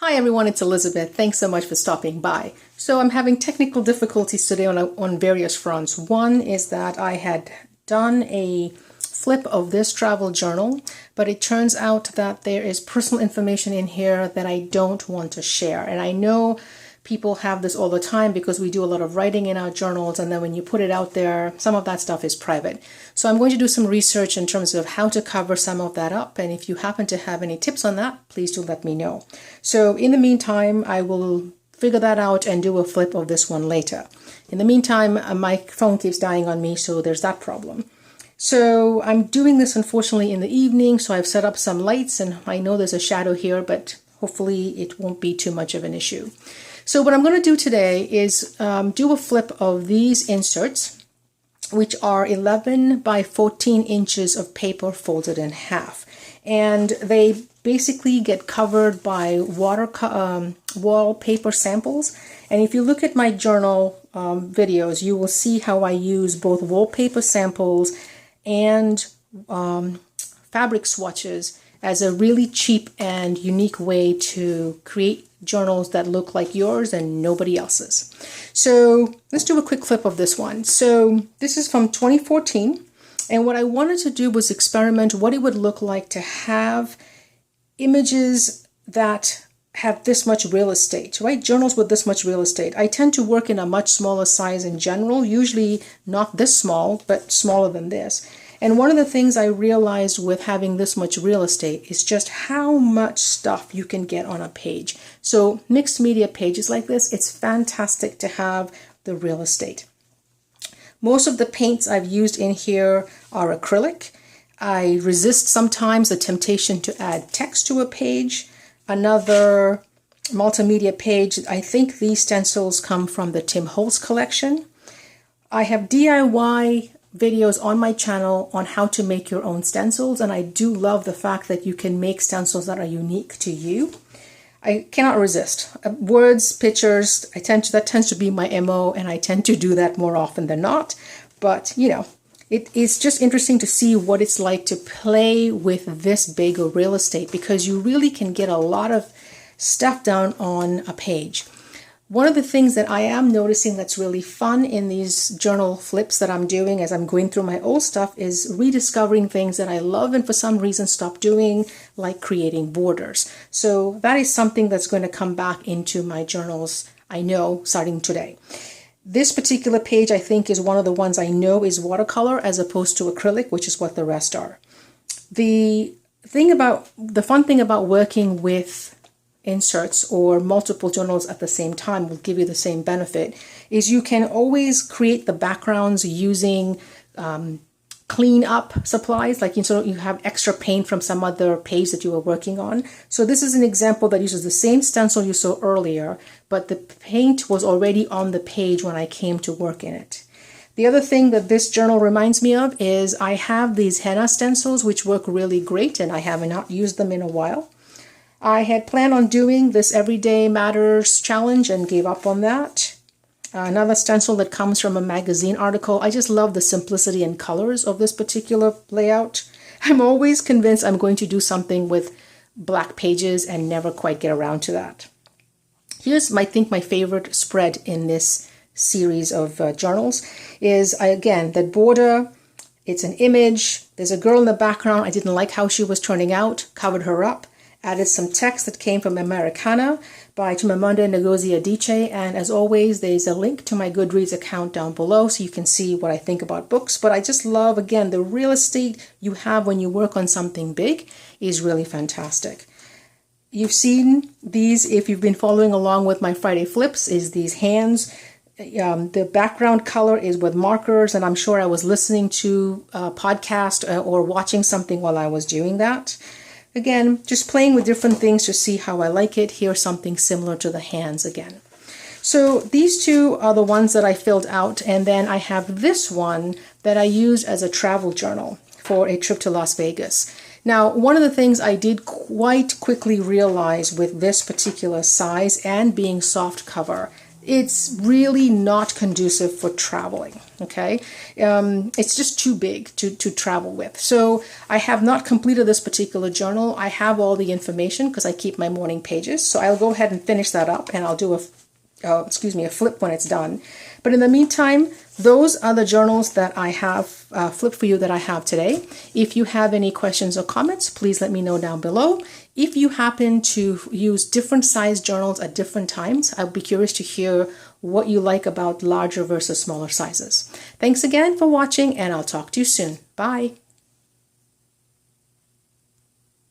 Hi everyone, it's Elizabeth. Thanks so much for stopping by. So I'm having technical difficulties today on various fronts. One is that I had done a flip of this travel journal, but it turns out that there is personal information in here that I don't want to share. And I know people have this all the time because we do a lot of writing in our journals, and then when you put it out there, some of that stuff is private. So I'm going to do some research in terms of how to cover some of that up, and if you happen to have any tips on that, please do let me know. So in the meantime, I will figure that out and do a flip of this one later. In the meantime, my phone keeps dying on me, so there's that problem. So I'm doing this unfortunately in the evening, so I've set up some lights, and I know there's a shadow here, but hopefully it won't be too much of an issue. So what I'm going to do today is do a flip of these inserts, which are 11 by 14 inches of paper folded in half. And they basically get covered by wallpaper samples. And if you look at my journal videos, you will see how I use both wallpaper samples and fabric swatches as a really cheap and unique way to create journals that look like yours and nobody else's. So let's do a quick flip of this one. So this is from 2014, and what I wanted to do was experiment what it would look like to have images that have this much real estate, right? Journals with this much real estate. I tend to work in a much smaller size in general, usually not this small, but smaller than this. And one of the things I realized with having this much real estate is just how much stuff you can get on a page. So mixed media pages like this, it's fantastic to have the real estate. Most of the paints I've used in here are acrylic. I resist sometimes the temptation to add text to a page. Another multimedia page, I think these stencils come from the Tim Holtz collection. I have DIY videos on my channel on how to make your own stencils, and I do love the fact that you can make stencils that are unique to you. I cannot resist. Words, pictures, that tends to be my MO, and I tend to do that more often than not. But, you know, it's just interesting to see what it's like to play with this big of real estate, because you really can get a lot of stuff down on a page. One of the things that I am noticing that's really fun in these journal flips that I'm doing as I'm going through my old stuff is rediscovering things that I love and for some reason stopped doing, like creating borders. So that is something that's going to come back into my journals, I know, starting today. This particular page, I think, is one of the ones I know is watercolor as opposed to acrylic, which is what the rest are. The fun thing about working with inserts or multiple journals at the same time will give you the same benefit is you can always create the backgrounds using clean up supplies, like you have extra paint from some other page that you were working on. So this is an example that uses the same stencil you saw earlier, but the paint was already on the page when I came to work in it. The other thing that this journal reminds me of is I have these henna stencils which work really great, and I have not used them in a while. I had planned on doing this Everyday Matters challenge and gave up on that. Another stencil that comes from a magazine article. I just love the simplicity and colors of this particular layout. I'm always convinced I'm going to do something with black pages and never quite get around to that. Here's, I think, my favorite spread in this series of journals is, again, that border. It's an image. There's a girl in the background. I didn't like how she was turning out. Covered her up. Added some text that came from Americana by Chimamanda Ngozi Adichie, and as always there's a link to my Goodreads account down below so you can see what I think about books. But I just love, again, the real estate you have when you work on something big is really fantastic. You've seen these if you've been following along with my Friday flips, is these hands. The background color is with markers, and I'm sure I was listening to a podcast or watching something while I was doing that. Again, just playing with different things to see how I like it. Here's something similar to the hands again. So these two are the ones that I filled out, and then I have this one that I used as a travel journal for a trip to Las Vegas. Now, one of the things I did quite quickly realize with this particular size and being soft cover it's really not conducive for traveling, okay? It's just too big to travel with. So I have not completed this particular journal. I have all the information because I keep my morning pages. So I'll go ahead and finish that up, and I'll do a flip when it's done. But in the meantime, those are the journals that I have flipped for you that I have today. If you have any questions or comments, please let me know down below. If you happen to use different size journals at different times, I'd be curious to hear what you like about larger versus smaller sizes. Thanks again for watching, and I'll talk to you soon. Bye.